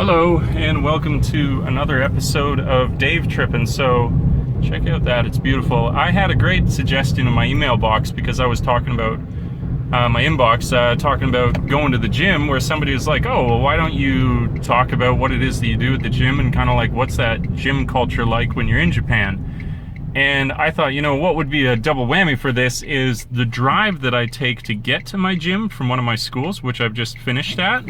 Hello and welcome to another episode of Dave Trippin'. So check out that, it's beautiful. I had a great suggestion in my email box because I was talking about my inbox, talking about going to the gym, where somebody was like, oh, well, why don't you talk about what it is that you do at the gym and kind of like what's that gym culture like when you're in Japan. And I thought, you know, what would be a double whammy for this is the drive that I take to get to my gym from one of my schools, which I've just finished at,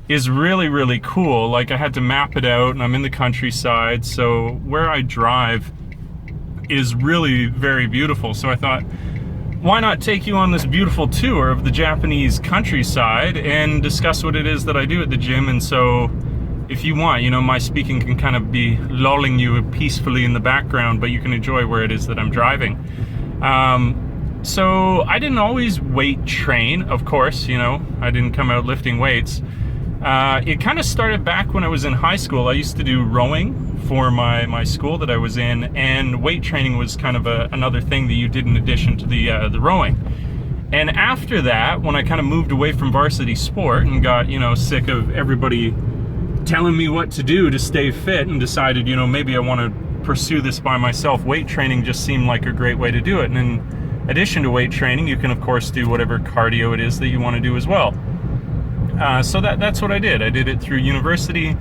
is really, really cool. Like, I had to map it out, and I'm in the countryside, so where I drive is really very beautiful. So I thought, why not take you on this beautiful tour of the Japanese countryside and discuss what it is that I do at the gym. And so if you want, you know, my speaking can kind of be lulling you peacefully in the background, but you can enjoy where it is that I'm driving. So I didn't always weight train, of course, you know, I didn't come out lifting weights. It kind of started back when I was in high school. I used to do rowing for my school that I was in, and weight training was kind of another thing that you did in addition to the rowing. And after that, when I kind of moved away from varsity sport and got, you know, sick of everybody telling me what to do to stay fit, and decided, you know, maybe I want to pursue this by myself, weight training just seemed like a great way to do it. And in addition to weight training, you can of course do whatever cardio it is that you want to do as well. So that's what I did. I did it through university,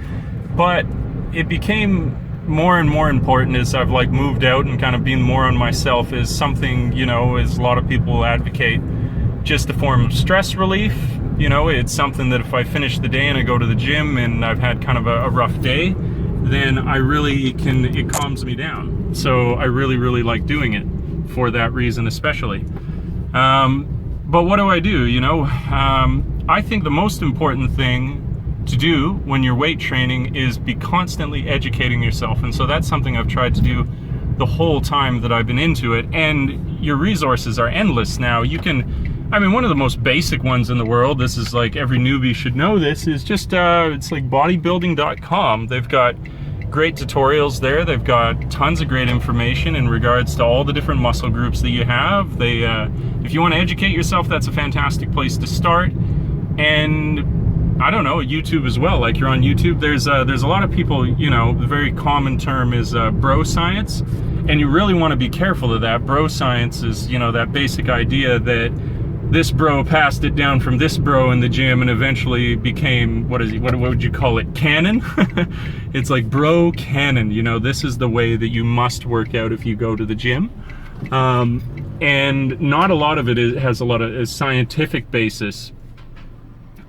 but it became more and more important as I've like moved out and kind of been more on myself, as something, you know, as a lot of people advocate, just a form of stress relief. You know, it's something that if I finish the day and I go to the gym and I've had kind of a rough day, then I really it calms me down. So I really, really like doing it for that reason especially. But what do I do, you know? I think the most important thing to do when you're weight training is be constantly educating yourself. And so that's something I've tried to do the whole time that I've been into it. And your resources are endless now. You can, I mean, one of the most basic ones in the world, this is like every newbie should know this, is just, it's like bodybuilding.com. They've got great tutorials there. They've got tons of great information in regards to all the different muscle groups that you have. They, if you want to educate yourself, that's a fantastic place to start. And I don't know, YouTube as well. Like, you're on YouTube, there's a lot of people, you know, the very common term is bro science, and you really want to be careful of that. Bro science is, you know, that basic idea that this bro passed it down from this bro in the gym and eventually became, what would you call it, canon? It's like bro canon, you know, this is the way that you must work out if you go to the gym. And not a lot of it has a lot of scientific basis.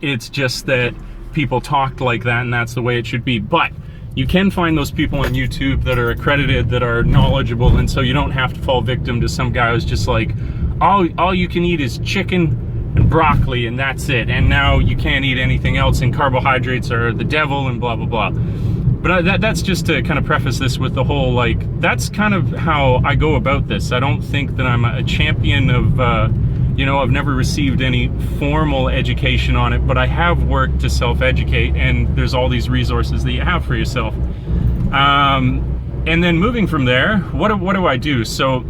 It's just that people talked like that and that's the way it should be. But you can find those people on YouTube that are accredited, that are knowledgeable, and so you don't have to fall victim to some guy who's just like, all you can eat is chicken and broccoli and that's it, and now you can't eat anything else and carbohydrates are the devil and blah blah blah. But that's just to kind of preface this with the whole, like, that's kind of how I go about this. I don't think that I'm a champion of you know, I've never received any formal education on it, but I have worked to self-educate, and there's all these resources that you have for yourself. And then moving from there, what do I do? So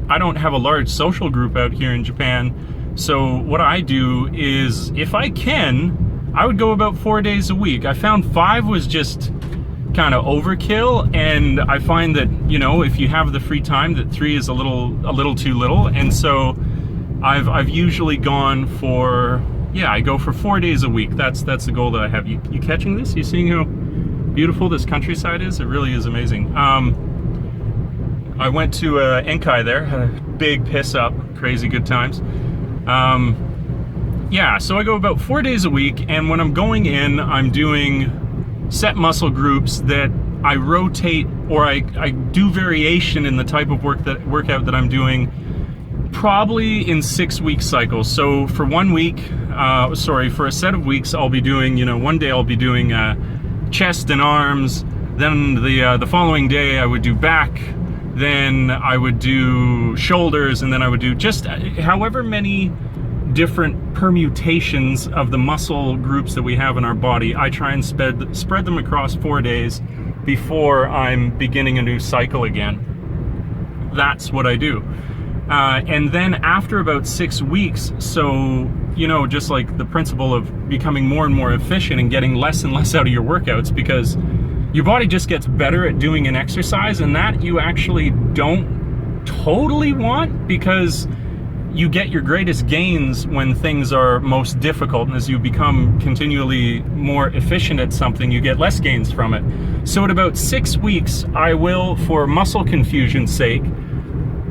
I don't have a large social group out here in Japan. So what I do is, if I can, I would go about 4 days a week. I found 5 was just kind of overkill, and I find that, you know, if you have the free time, that 3 is a little too little. And so I've usually gone for, yeah, I go for 4 days a week. That's the goal that I have. You catching this? You seeing how beautiful this countryside is? It really is amazing. I went to Enkai there, had a big piss up, crazy good times. Yeah, so I go about 4 days a week, and when I'm going in, I'm doing set muscle groups that I rotate, or I do variation in the type of workout that I'm doing, probably in 6-week cycles. So for 1 week, for a set of weeks, I'll be doing, you know, one day I'll be doing chest and arms, then the following day I would do back, then I would do shoulders, and then I would do just however many different permutations of the muscle groups that we have in our body. I try and spread them across 4 days before I'm beginning a new cycle again. That's what I do. And then after about 6 weeks, so, you know, just like the principle of becoming more and more efficient and getting less and less out of your workouts, because your body just gets better at doing an exercise, and that you actually don't totally want, because you get your greatest gains when things are most difficult, and as you become continually more efficient at something, you get less gains from it. So at about 6 weeks, I will, for muscle confusion's sake,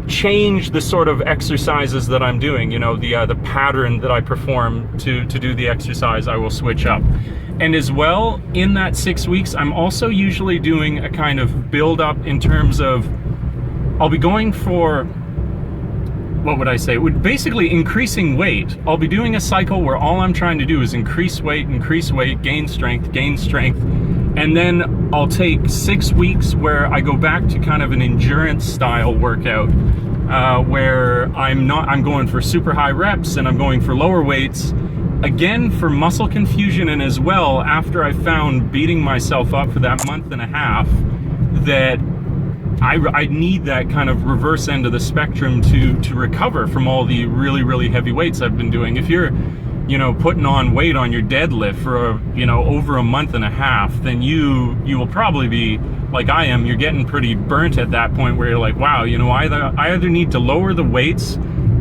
change the sort of exercises that I'm doing. You know, the pattern that I perform to do the exercise, I will switch up. And as well, in that 6 weeks, I'm also usually doing a kind of build up in terms of, I'll be going for, what would I say? Basically increasing weight. I'll be doing a cycle where all I'm trying to do is increase weight, gain strength, and then I'll take 6 weeks where I go back to kind of an endurance style workout, where I'm going for super high reps and I'm going for lower weights, again for muscle confusion, and as well after I found beating myself up for that month and a half that I need that kind of reverse end of the spectrum to recover from all the really heavy weights I've been doing. If you're, you know, putting on weight on your deadlift for, you know, over a month and a half, then you will probably be like I am. You're getting pretty burnt at that point where you're like, wow, you know, I either need to lower the weights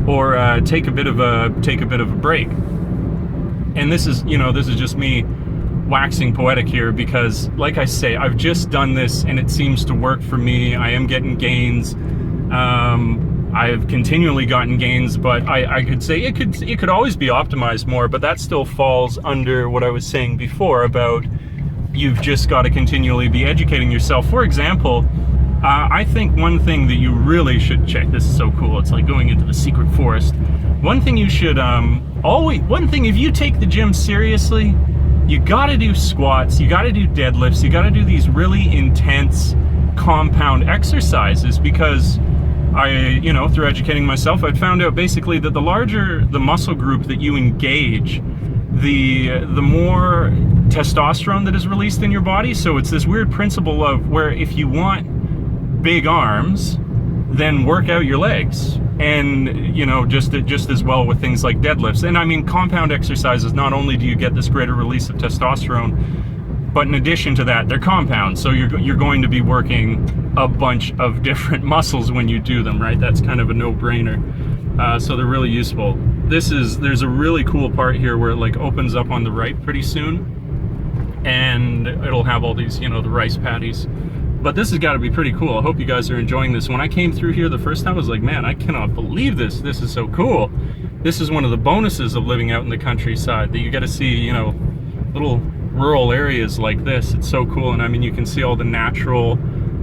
or take a bit of a break. And this is, you know, this is just me waxing poetic here, because like I say, I've just done this and it seems to work for me. I am getting gains. I've continually gotten gains, but I could say it could always be optimized more, but that still falls under what I was saying before about you've just got to continually be educating yourself. For example, I think one thing that you really should check, this is so cool, it's like going into the secret forest. One thing you should if you take the gym seriously, you gotta do squats, you gotta do deadlifts, you gotta do these really intense compound exercises, because you know, through educating myself, I'd found out basically that the larger the muscle group that you engage, the more testosterone that is released in your body. So it's this weird principle of where if you want big arms, then work out your legs. And, you know, just as well with things like deadlifts. And I mean, compound exercises, not only do you get this greater release of testosterone, but in addition to that, they're compound. So you're going to be working a bunch of different muscles when you do them, right? That's kind of a no-brainer. So they're really useful. There's a really cool part here where it like opens up on the right pretty soon, and it'll have all these, you know, the rice patties. But this has got to be pretty cool. I hope you guys are enjoying this. When I came through here the first time, I was like, man, I cannot believe this. This is so cool. This is one of the bonuses of living out in the countryside, that you get to see, you know, little rural areas like this. It's so cool. And I mean, you can see all the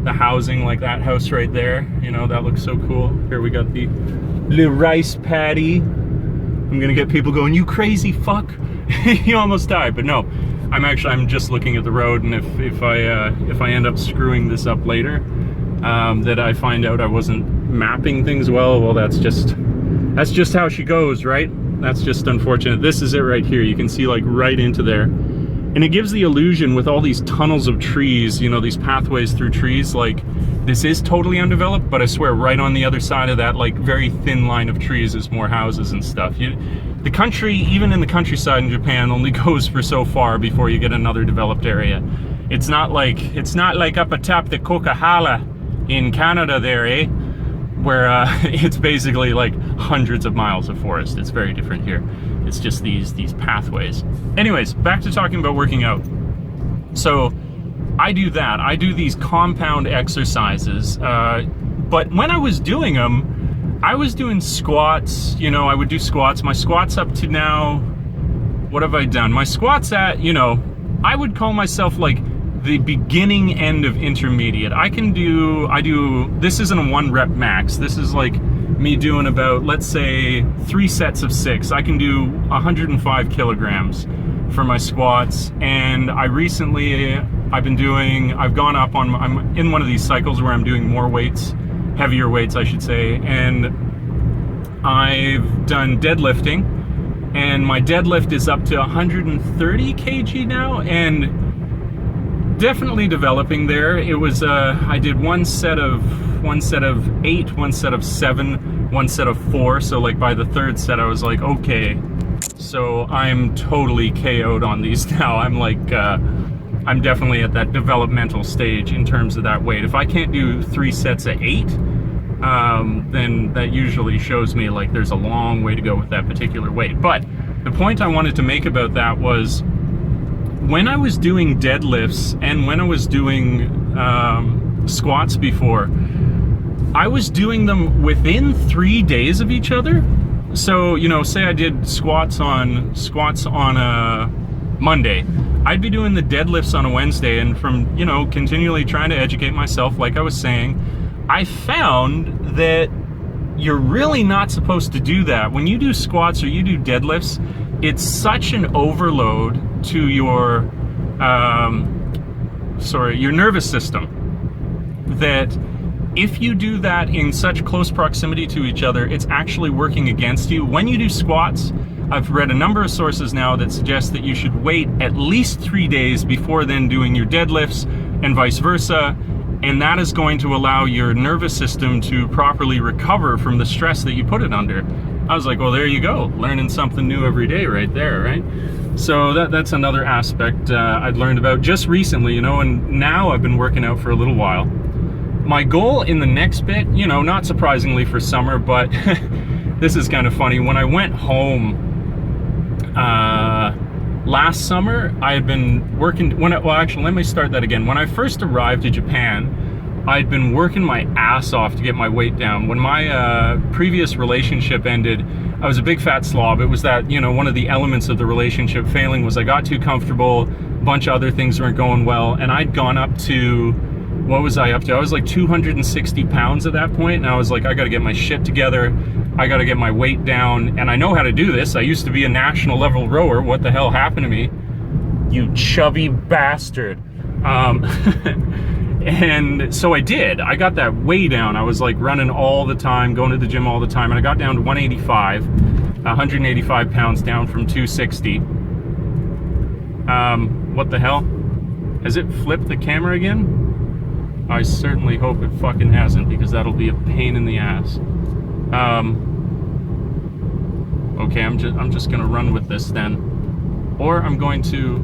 housing, like that house right there. You know, that looks so cool. Here we got the rice paddy. I'm gonna get people going, you crazy fuck. You almost died, but no. I'm just looking at the road, and if I end up screwing this up later, that I find out I wasn't mapping things well, that's just how she goes, right? That's just unfortunate. This is it right here. You can see like right into there, and it gives the illusion with all these tunnels of trees, you know, these pathways through trees, like this is totally undeveloped, but I swear right on the other side of that like very thin line of trees is more houses and stuff. The country, even in the countryside in Japan, only goes for so far before you get another developed area. It's not like up atop the Coquihalla in Canada there, eh? Where it's basically like hundreds of miles of forest. It's very different here. It's just these pathways. Anyways, back to talking about working out. So I do that. I do these compound exercises, but when I was doing them, I was doing squats. You know, I would do squats. My squats up to now, what have I done? My squats at, you know, I would call myself like the beginning end of intermediate. This isn't a 1 rep max. This is like me doing about, let's say, 3 sets of 6. I can do 105 kilograms for my squats. And I'm in one of these cycles where I'm doing more weights, heavier weights, I should say, and I've done deadlifting, and my deadlift is up to 130 kg now, and definitely developing there. It was I did one set of 8, one set of 7 one set of 4. So like by the 3rd set, I was like, okay, so I'm totally KO'd on these now. I'm like, I'm definitely at that developmental stage in terms of that weight. If I can't do 3 sets of 8, then that usually shows me like there's a long way to go with that particular weight. But the point I wanted to make about that was, when I was doing deadlifts and when I was doing squats before, I was doing them within 3 days of each other. So, you know, say I did squats on a Monday, I'd be doing the deadlifts on a Wednesday, and from, you know, continually trying to educate myself, like I was saying, I found that you're really not supposed to do that. When you do squats or you do deadlifts, it's such an overload to your nervous system, that if you do that in such close proximity to each other, it's actually working against you. When you do squats, I've read a number of sources now that suggest that you should wait at least 3 days before then doing your deadlifts, and vice versa. And that is going to allow your nervous system to properly recover from the stress that you put it under. I was like, well, there you go. Learning something new every day right there, right? So that's another aspect I'd learned about just recently, you know, and now I've been working out for a little while. My goal in the next bit, you know, not surprisingly for summer, but this is kind of funny. When I went home last summer, I had been working, well, actually, let me start that again. When I first arrived to Japan, I'd been working my ass off to get my weight down. When my previous relationship ended, I was a big fat slob. It was that, you know, one of the elements of the relationship failing was I got too comfortable, a bunch of other things weren't going well, and I'd gone up to, what was I up to? I was like 260 pounds at that point, and I was like, I gotta get my shit together, I gotta get my weight down, and I know how to do this. I used to be a national level rower. What the hell happened to me? You chubby bastard. And so I did. I got that way down. I was like running all the time, going to the gym all the time, and I got down to 185 pounds down from 260. What the hell? Has it flipped the camera again? I certainly hope it fucking hasn't, because that'll be a pain in the ass. Okay, I'm just gonna run with this then, or I'm going to.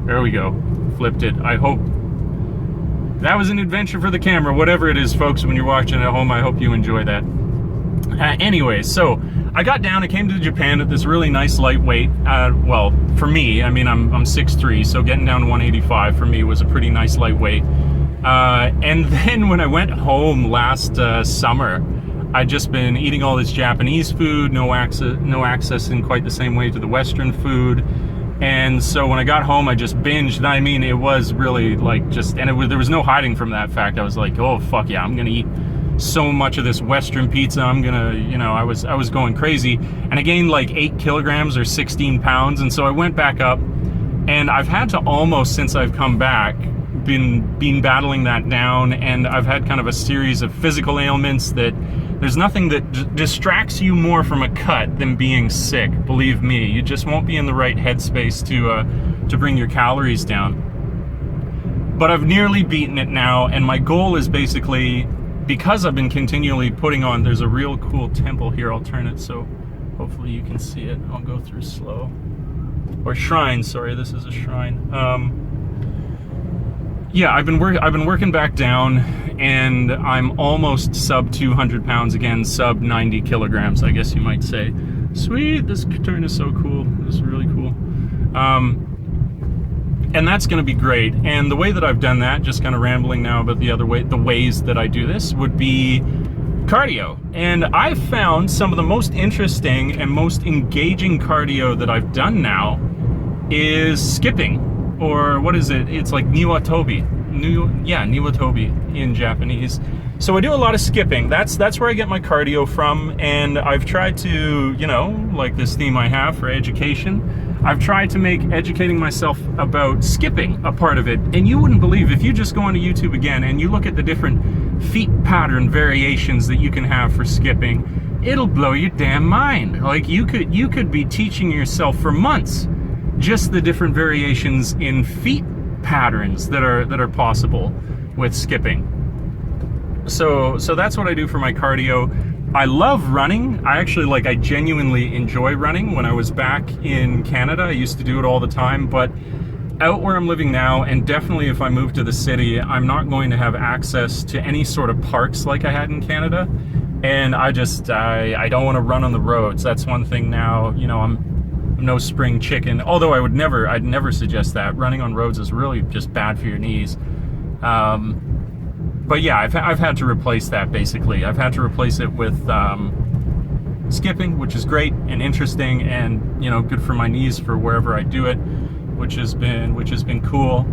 There we go, flipped it. I hope that was an adventure for the camera. Whatever it is, folks, when you're watching at home, I hope you enjoy that. Anyway, so I got down. I came to Japan at this really nice lightweight. Well, for me, I mean, I'm 6'3", so getting down to 185 for me was a pretty nice lightweight. And then when I went home last summer, I'd just been eating all this Japanese food, no access in quite the same way to the Western food. And so when I got home, I just binged. I mean, it was really like just, and there was no hiding from that fact. I was like, oh, fuck yeah, I'm gonna eat so much of this Western pizza. I'm gonna, you know, I was going crazy. And I gained like 8 kilograms or 16 pounds. And so I went back up, and I've had to almost, since I've come back, been battling that down. And I've had kind of a series of physical ailments that there's nothing that distracts you more from a cut than being sick. Believe me, you just won't be in the right headspace to bring your calories down. But I've nearly beaten it now, and my goal is basically, because I've been continually putting on, there's a real cool temple here. I'll turn it so hopefully you can see it. I'll go through slow. Or shrine, sorry, this is a shrine. Yeah, I've been working back down, and I'm almost sub 200 pounds again, sub 90 kilograms, I guess you might say. Sweet, this turn is so cool. This is really cool. And that's going to be great. And the way that I've done that, just kind of rambling now about the ways that I do this, would be cardio. And I've found some of the most interesting and most engaging cardio that I've done now is skipping. Or what is it? It's like niwatobi. Niwatobi in Japanese. So I do a lot of skipping. That's where I get my cardio from. And I've tried to, you know, like this theme I have for education, I've tried to make educating myself about skipping a part of it. And you wouldn't believe, if you just go onto YouTube again and you look at the different feet pattern variations that you can have for skipping, it'll blow your damn mind. Like you could be teaching yourself for months just the different variations in feet patterns that are possible with skipping. So that's what I do for my cardio. I love running. I genuinely enjoy running. When I was back in Canada, I used to do it all the time, but out where I'm living now, and definitely if I move to the city, I'm not going to have access to any sort of parks like I had in Canada. And I don't want to run on the roads. That's one thing now. You know, I'm no spring chicken, although I'd never suggest that. Running on roads is really just bad for your knees. But yeah, I've had to replace that basically. I've had to replace it with skipping, which is great and interesting, and you know, good for my knees for wherever I do it, which has been cool.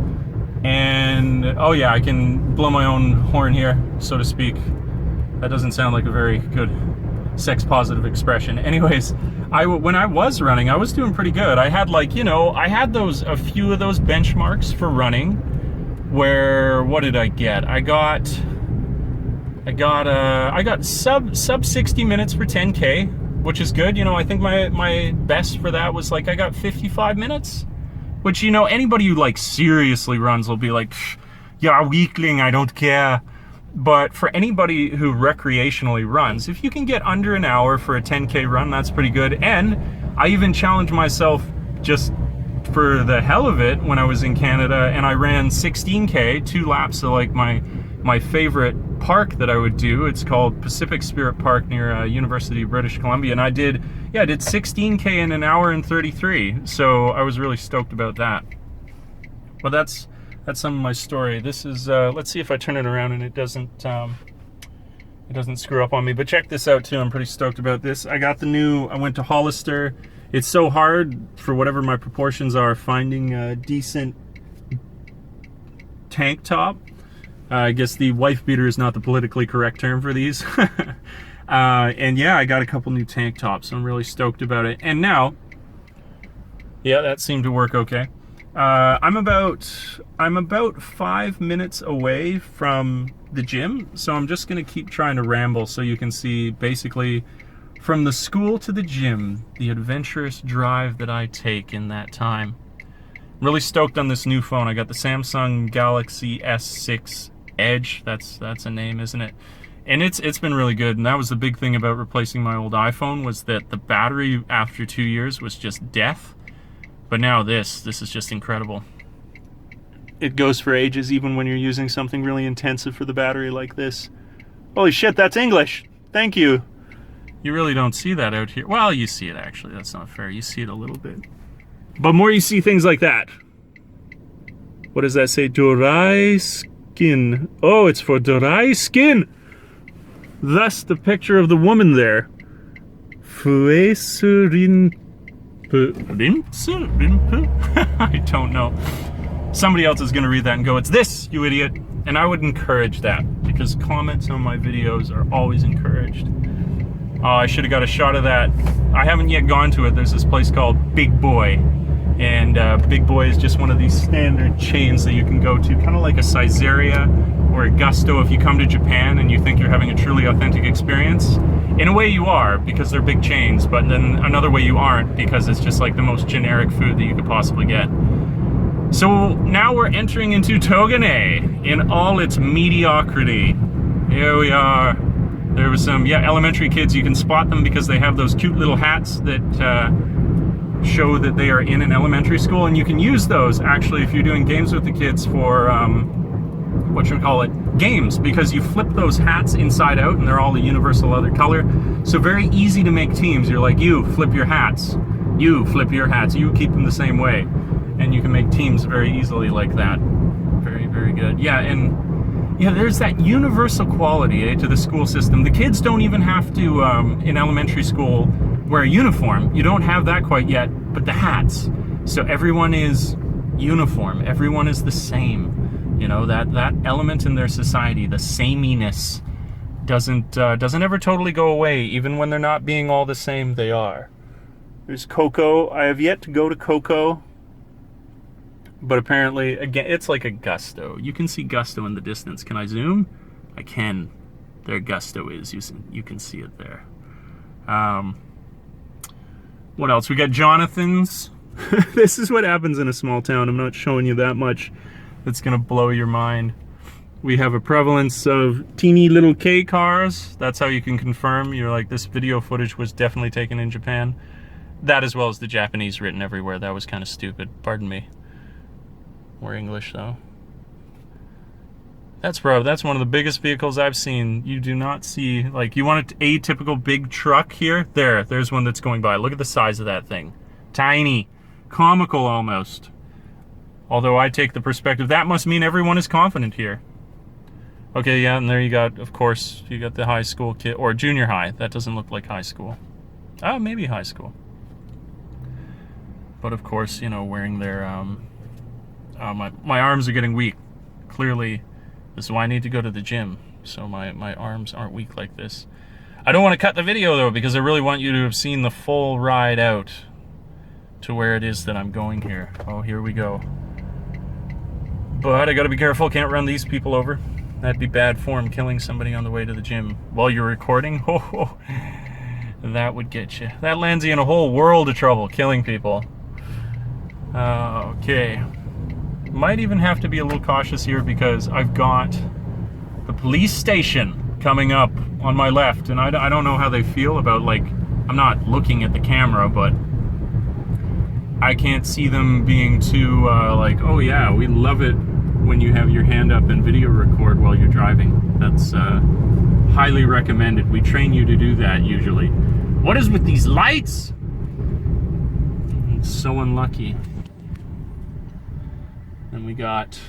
And oh yeah, I can blow my own horn here, so to speak. That doesn't sound like a very good sex positive expression. Anyways, when I was running, I was doing pretty good. I had a few of those benchmarks for running. Where, what did I get? I got sub 60 minutes for 10K, which is good. You know, I think my best for that was like, I got 55 minutes, which, you know, anybody who like seriously runs will be like, yeah, weakling, I don't care. But for anybody who recreationally runs, if you can get under an hour for a 10K run, that's pretty good. And I even challenged myself just for the hell of it when I was in Canada, and I ran 16K, 2 laps of like my favorite park that I would do. It's called Pacific Spirit Park near University of British Columbia, and I did 16K in an hour and 33. So I was really stoked about that. Well, that's some of my story. This is let's see if I turn it around and it doesn't screw up on me. But check this out too. I'm pretty stoked about this. I went to Hollister. It's so hard, for whatever my proportions are, finding a decent tank top. I guess the wife beater is not the politically correct term for these. And yeah, I got a couple new tank tops, so I'm really stoked about it. And now, yeah, that seemed to work okay. I'm about 5 minutes away from the gym, so I'm just gonna keep trying to ramble so you can see basically from the school to the gym, the adventurous drive that I take in that time. I'm really stoked on this new phone. I got the Samsung Galaxy S6 Edge. That's a name, isn't it? And it's been really good. And that was the big thing about replacing my old iPhone, was that the battery after 2 years was just death. But now this is just incredible. It goes for ages, even when you're using something really intensive for the battery like this. Holy shit, that's English. Thank you. You really don't see that out here. Well, you see it actually. That's not fair. You see it a little bit. But more you see things like that. What does that say? Dry skin. Oh, it's for dry skin. Thus the picture of the woman there. I don't know. Somebody else is going to read that and go, it's this, you idiot. And I would encourage that, because comments on my videos are always encouraged. Oh, I should have got a shot of that. I haven't yet gone to it. There's this place called Big Boy. And Big Boy is just one of these standard chains that you can go to, kind of like a Caesarea or a Gusto if you come to Japan and you think you're having a truly authentic experience. In a way you are, because they're big chains, but then another way you aren't, because it's just like the most generic food that you could possibly get. So now we're entering into Togane in all its mediocrity. Here we are. There was some, elementary kids. You can spot them because they have those cute little hats that show that they are in an elementary school, and you can use those actually if you're doing games with the kids for games, because you flip those hats inside out and they're all the universal other color. So very easy to make teams. You're like, you flip your hats, you flip your hats, you keep them the same way, and you can make teams very easily like that. Very, very good. Yeah, and there's that universal quality to the school system. The kids don't even have to, in elementary school, wear a uniform. You don't have that quite yet, but the hats. So everyone is uniform. Everyone is the same. You know, that element in their society, the sameness, doesn't ever totally go away. Even when they're not being all the same, they are. There's Coco. I have yet to go to Coco. But apparently, again, it's like a Gusto. You can see Gusto in the distance. Can I zoom? I can. There Gusto is. You can see it there. What else? We got Jonathan's. This is what happens in a small town. I'm not showing you that much. That's going to blow your mind. We have a prevalence of teeny little K cars. That's how you can confirm. You're like, this video footage was definitely taken in Japan. That as well as the Japanese written everywhere. That was kind of stupid. Pardon me. We're English though. That's one of the biggest vehicles I've seen. You do not see, like, you want an atypical big truck here? There's one that's going by. Look at the size of that thing. Tiny. Comical almost. Although I take the perspective, that must mean everyone is confident here. Okay, yeah, and there you got, of course, you got the high school kid, or junior high. That doesn't look like high school. Oh, maybe high school. But of course, you know, wearing their, my arms are getting weak. Clearly, this is why I need to go to the gym, so my arms aren't weak like this. I don't want to cut the video, though, because I really want you to have seen the full ride out to where it is that I'm going here. Oh, here we go. But I gotta be careful, can't run these people over. That'd be bad form, killing somebody on the way to the gym while you're recording. Oh, that would get you. That lands you in a whole world of trouble, killing people. Okay. Might even have to be a little cautious here because I've got the police station coming up on my left, and I don't know how they feel about, like, I'm not looking at the camera, but I can't see them being too, like, oh yeah, we love it when you have your hand up and video record while you're driving. That's highly recommended. We train you to do that usually. What is with these lights? It's so unlucky. And we got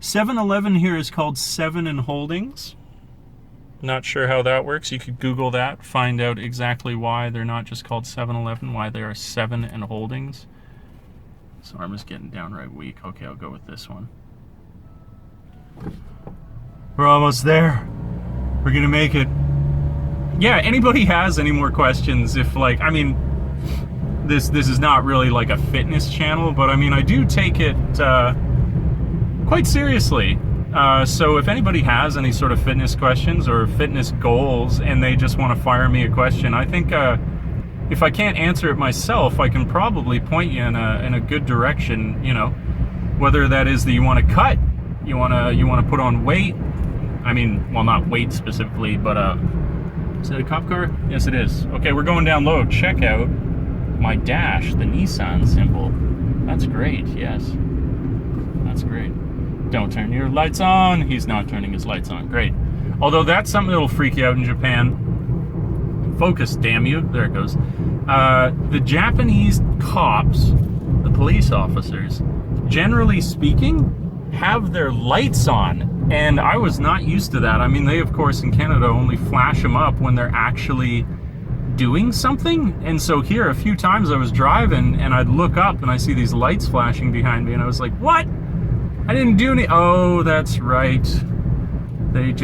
7-Eleven here is called 7 and Holdings. Not sure how that works. You could Google that, find out exactly why they're not just called 7-Eleven, why they are 7 and Holdings. This arm is getting downright weak. Okay, I'll go with this one. We're almost there. We're gonna make it. Yeah, anybody has any more questions, if, like, I mean, this is not really like a fitness channel, but I mean, I do take it quite seriously. So if anybody has any sort of fitness questions or fitness goals and they just want to fire me a question, I think if I can't answer it myself, I can probably point you in a good direction, you know, whether that is that you want to cut, you want to put on weight. I mean, well, not weight specifically, but is that a cop car? Yes, it is. Okay, we're going down low. Check out my dash, the Nissan symbol. That's great, yes. That's great. Don't turn your lights on. He's not turning his lights on. Great. Although that's something that'll freak you out in Japan. Focus, damn you. There it goes. The Japanese cops, the police officers, generally speaking, have their lights on. And I was not used to that. I mean, they, of course, in Canada only flash them up when they're actually doing something. And so here, a few times I was driving and I'd look up and I see these lights flashing behind me and I was like, what? I didn't do any. Oh, that's right. They're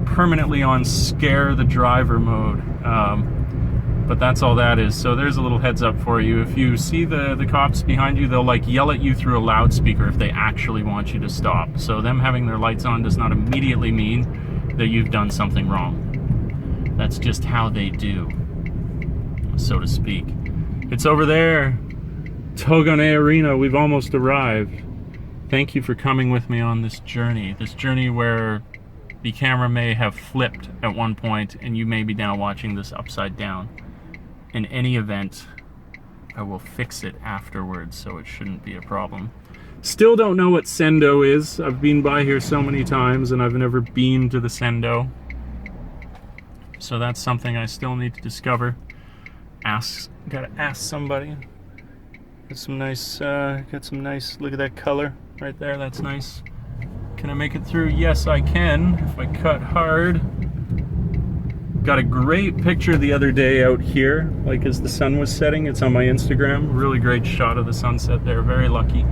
permanently on scare the driver mode. But that's all that is. So there's a little heads up for you. If you see the cops behind you, they'll like yell at you through a loudspeaker if they actually want you to stop. So them having their lights on does not immediately mean that you've done something wrong. That's just how they do, so to speak. It's over there. Togane Arena. We've almost arrived. Thank you for coming with me on this journey where the camera may have flipped at one point and you may be now watching this upside down. In any event, I will fix it afterwards, so it shouldn't be a problem. Still don't know what Sendo is. I've been by here so many times and I've never been to the Sendo. So that's something I still need to discover. Gotta ask somebody. Got some nice, look at that color right there, that's nice. Can I make it through? Yes, I can, if I cut hard. Got a great picture the other day out here, like as the sun was setting. It's on my Instagram. Really great shot of the sunset there, very lucky.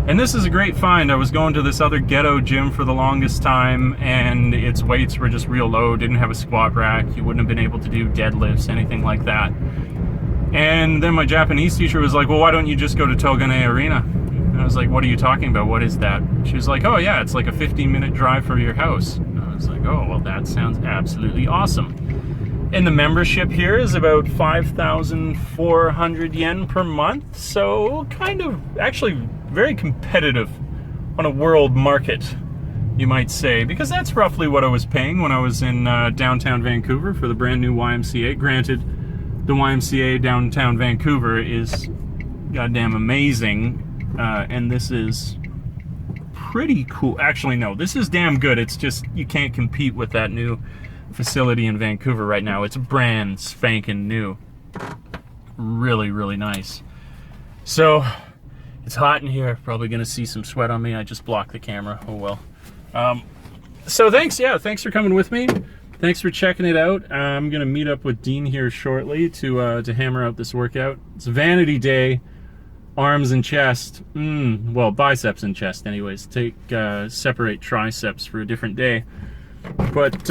And this is a great find. I was going to this other ghetto gym for the longest time and its weights were just real low, didn't have a squat rack. You wouldn't have been able to do deadlifts, anything like that. And then my Japanese teacher was like, well, why don't you just go to Togane Arena? And I was like, what are you talking about? What is that? She was like, oh yeah, it's like a 15-minute drive from your house. And I was like, oh, well, that sounds absolutely awesome. And the membership here is about 5,400 yen per month. So kind of, actually very competitive on a world market, you might say, because that's roughly what I was paying when I was in downtown Vancouver for the brand new YMCA. Granted, the YMCA downtown Vancouver is goddamn amazing, and this is pretty cool. Actually, no, this is damn good. It's just you can't compete with that new facility in Vancouver right now. It's brand spanking new. Really, really nice. So, it's hot in here. Probably gonna see some sweat on me. I just blocked the camera. Oh well. So thanks for coming with me. Thanks for checking it out. I'm gonna meet up with Dean here shortly to hammer out this workout. It's vanity day. Arms and chest. Well, biceps and chest anyways. Separate triceps for a different day. But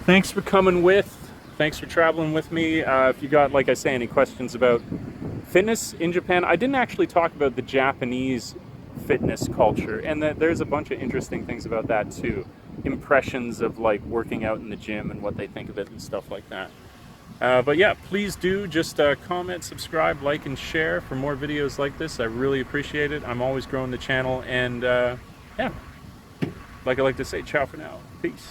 thanks for coming with. Thanks for traveling with me. If you got, like I say, any questions about fitness in Japan, I didn't actually talk about the Japanese fitness culture, and that there's a bunch of interesting things about that too. Impressions of like working out in the gym and what they think of it and stuff like that. But yeah, please do just comment, subscribe, like, and share for more videos like this. I really appreciate it. I'm always growing the channel, and yeah, like I like to say, ciao for now. Peace.